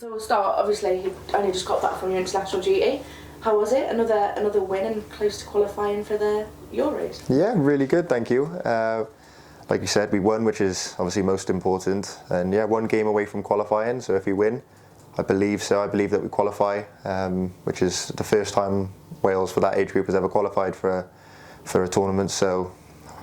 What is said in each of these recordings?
So we'll start, obviously, you only just got back from your international duty. How was it? Another win and close to qualifying for the Euros? Yeah, really good, thank you. Like you said, we won, which is obviously most important. And yeah, one game away from qualifying, so if we win, I believe that we qualify, which is the first time Wales for that age group has ever qualified for a tournament. So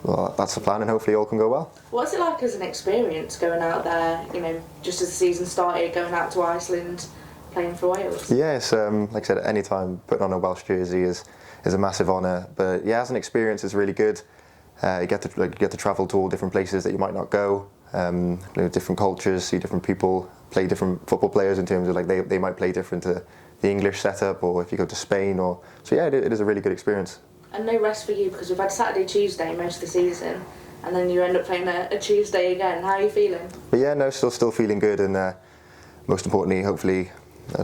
well, that's the plan, and hopefully all can go well. What's it like as an experience going out there, just as the season started, going out to Iceland, playing for Wales? Yes, like I said, any time putting on a Welsh jersey is a massive honour. But yeah, as an experience, it's really good. You get to travel to all different places that you might not go, different cultures, see different people, play different football players in terms of they might play different to the English setup, or if you go to Spain, so yeah, it is a really good experience. And no rest for you, because we've had Saturday, Tuesday most of the season, and then you end up playing a Tuesday again. How are you feeling? But yeah, no, still feeling good, and most importantly, hopefully,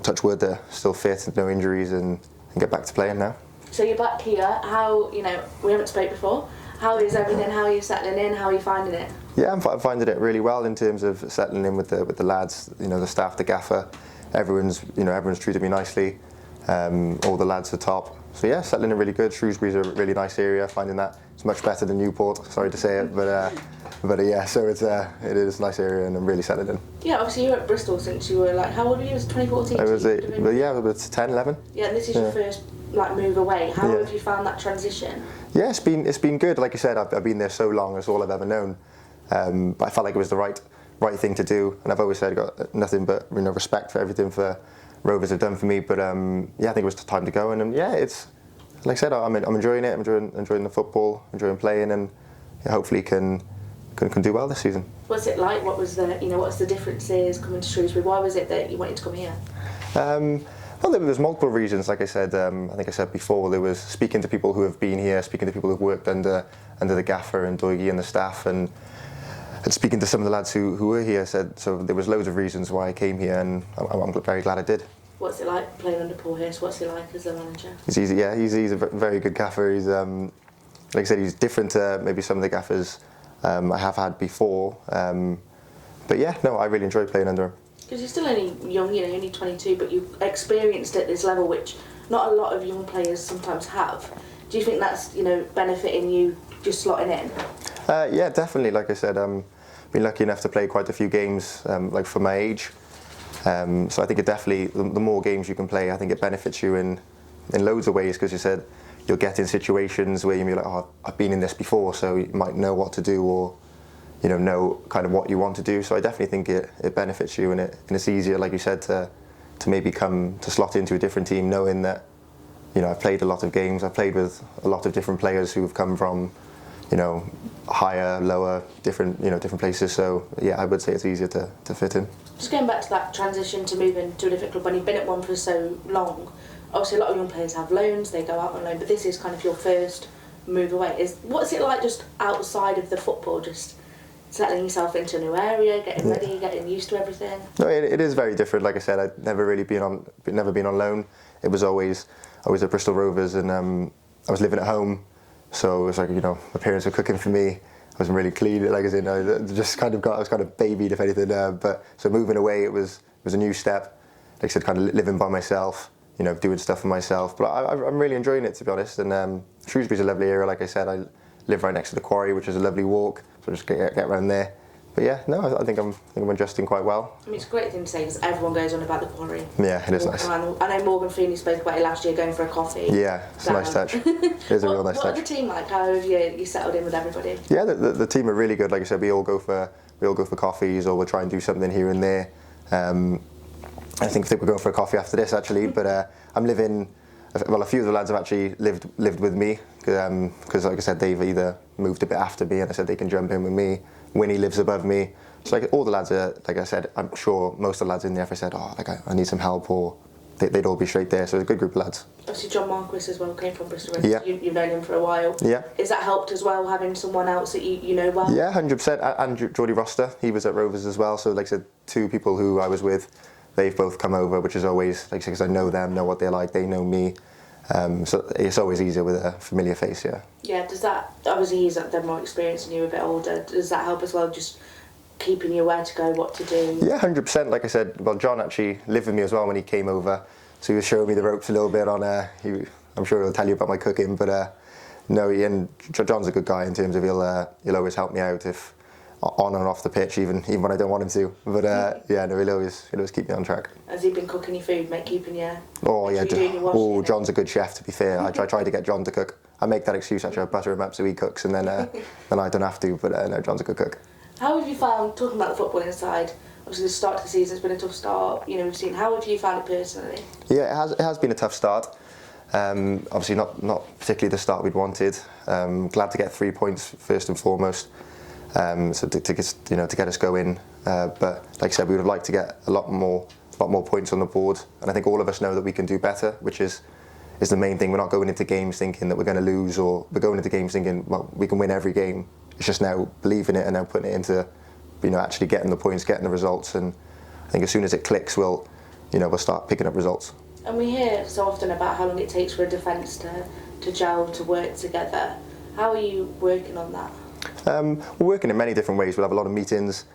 touch wood, they're still fit, no injuries, and get back to playing now. So you're back here. How, we haven't spoke before. How is everything? How are you settling in? How are you finding it? Yeah, I'm finding it really well in terms of settling in with the lads, the staff, the gaffer. Everyone's treated me nicely. All the lads are top. So yeah, settling in really good. Shrewsbury's a really nice area. Finding that it's much better than Newport. Sorry to say it, but yeah. So it is a nice area, and I'm really settled in. Yeah, obviously you were at Bristol since you were how old were you? It was 2014. I was 10, 11. Yeah, and this is your first move away. How have you found that transition? Yeah, it's been good. Like you said, I've been there so long. It's all I've ever known. But I felt like it was the right thing to do, and I've always said I got nothing but respect for everything for Rovers have done for me. But yeah, I think it was time to go, and yeah, it's like I said, I'm enjoying it. I'm enjoying the football, enjoying playing, and hopefully can do well this season. What's it like? What was the what's the differences coming to Shrewsbury? Why was it that you wanted to come here? Well, there was multiple reasons. Like I said, I think I said before, there was speaking to people who have been here, speaking to people who've worked under the gaffer and Dougie and the staff, and speaking to some of the lads who were here. So there was loads of reasons why I came here, and I'm very glad I did. What's it like playing under Paul Hirst? What's it like as a manager? He's easy. Yeah, he's a very good gaffer. He's like I said, he's different to maybe some of the gaffers I have had before. But yeah, no, I really enjoy playing under him. Because you're still only young, you're only 22, but you've experienced at this level, which not a lot of young players sometimes have. Do you think that's benefiting you just slotting in? Yeah, definitely. Like I said, been lucky enough to play quite a few games, for my age. So I think it definitely, the more games you can play, I think it benefits you in loads of ways, because you said you'll get in situations where you'll be like, oh, I've been in this before, so you might know what to do, or know kind of what you want to do. So I definitely think it benefits you, and it's easier, like you said, to maybe come to slot into a different team, knowing that I've played a lot of games. I've played with a lot of different players who have come from higher, lower, different places. So yeah, I would say it's easier to fit in. Just going back to that transition to moving to a different club when you've been at one for so long. Obviously, a lot of young players have loans; they go out on loan. But this is kind of your first move away. What's it like just outside of the football, just settling yourself into a new area, getting ready, getting used to everything? No, it is very different. Like I said, I'd never been on loan. It was always at Bristol Rovers, and I was living at home, so it was like my parents were cooking for me. I wasn't really clean, like I said, I was kind of babied, if anything. But so moving away, it was a new step. Like I said, kind of living by myself, doing stuff for myself. But I'm really enjoying it, to be honest. And Shrewsbury's a lovely area. Like I said, I live right next to the quarry, which is a lovely walk. So just get around there. But yeah, no, I think I'm adjusting quite well. I mean, it's a great thing to say, because everyone goes on about the quarry. Yeah, it is nice. I know Morgan Feeney spoke about it last year, going for a coffee. Yeah, it's a nice touch. It is a real nice touch. What are the team like? How have you settled in with everybody? Yeah, the team are really good. Like I said, we all go for coffees, or we'll try and do something here and there. I think we're going for a coffee after this, actually. But I'm living. Well, a few of the lads have actually lived with me, because like I said, they've either moved a bit after me, and I said they can jump in with me. Winnie lives above me, so like all the lads are, like I said, I'm sure most of the lads in there, if I said, oh, like I need some help, or they'd all be straight there. So it's a good group of lads. Obviously, John Marquis as well came from Bristol. Yeah. You've known him for a while. Yeah. Has that helped as well, having someone else that you know well? Yeah, 100%. And Geordie Roster, he was at Rovers as well. So like I said, two people who I was with, they've both come over, which is always, like I said, because I know them, know what they're like, they know me. So it's always easier with a familiar face, yeah. Yeah, does that, obviously he's had more experience and you're a bit older, does that help as well, just keeping you where to go, what to do? Yeah, 100%. Like I said, well, John actually lived with me as well when he came over, so he was showing me the ropes a little bit on. I'm sure he'll tell you about my cooking, but no, and John's a good guy in terms of he'll always help me out if on and off the pitch, even when I don't want him to. But yeah, no, he'll always keep me on track. Has he been cooking your food, keeping you? Oh yeah, doing your washing, John's a good chef. To be fair, I try to get John to cook. I make that excuse actually. I butter him up so he cooks, and then I don't have to. But no, John's a good cook. How have you found, talking about the footballing side, obviously the start of the season has been a tough start, we've seen, how have you found it personally? Yeah, it has been a tough start. Obviously not particularly the start we'd wanted. Glad to get 3 points first and foremost, so to get us going. But like I said, we would have liked to get a lot more points on the board, and I think all of us know that we can do better, which is the main thing. We're not going into games thinking that we're going to lose, or we're going into games thinking, well, we can win every game. It's just now believing it and now putting it into, actually getting the points, getting the results. And I think as soon as it clicks, we'll start picking up results. And we hear so often about how long it takes for a defence to gel, to work together. How are you working on that? We're working in many different ways. We'll have a lot of meetings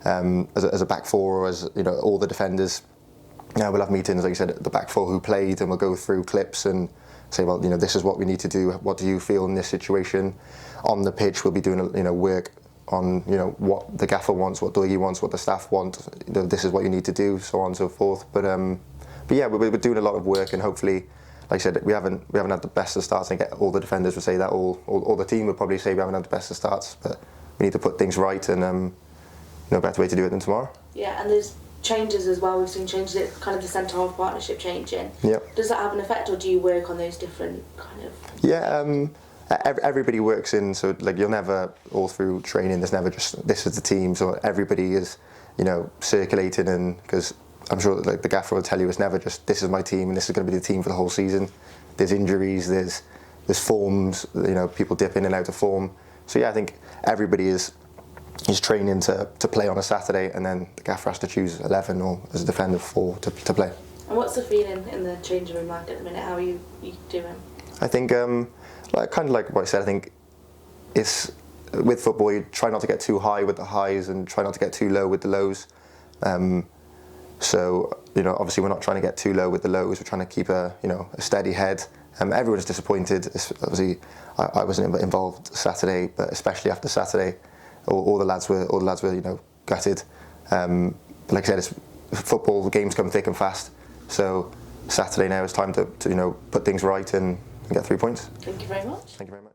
as a back four, or as all the defenders. We'll have meetings, like you said, at the back four who played, and we'll go through clips and say, well, this is what we need to do. What do you feel in this situation? On the pitch, we'll be doing work on what the gaffer wants, what Dougie wants, what the staff want. This is what you need to do, so on and so forth. But yeah, we're doing a lot of work, and hopefully, like I said, we haven't had the best of starts. I think all the defenders would say that, all the team would probably say we haven't had the best of starts, but we need to put things right, and no better way to do it than tomorrow. Yeah, and there's changes as well. We've seen changes at kind of the centre-half partnership changing. Yep. Does that have an effect, or do you work on those different kind of... Yeah, everybody works in, so like you'll never, all through training, there's never just, this is the team, so everybody is, circulating, and because I'm sure that, like, the gaffer will tell you, it's never just, this is my team and this is going to be the team for the whole season. There's injuries, there's forms, people dip in and out of form. So yeah, I think everybody is training to play on a Saturday, and then the gaffer has to choose 11 or as a defender 4 to play. And what's the feeling in the changing room like at the minute? How are you doing? I think, kind of like what I said, I think it's, with football, you try not to get too high with the highs and try not to get too low with the lows. So, obviously we're not trying to get too low with the lows. We're trying to keep a steady head. Everyone's disappointed. Obviously, I wasn't involved Saturday, but especially after Saturday, all the lads were gutted. But like I said, it's football. The games come thick and fast. So Saturday now is time to put things right and get 3 points. Thank you very much. Thank you very much.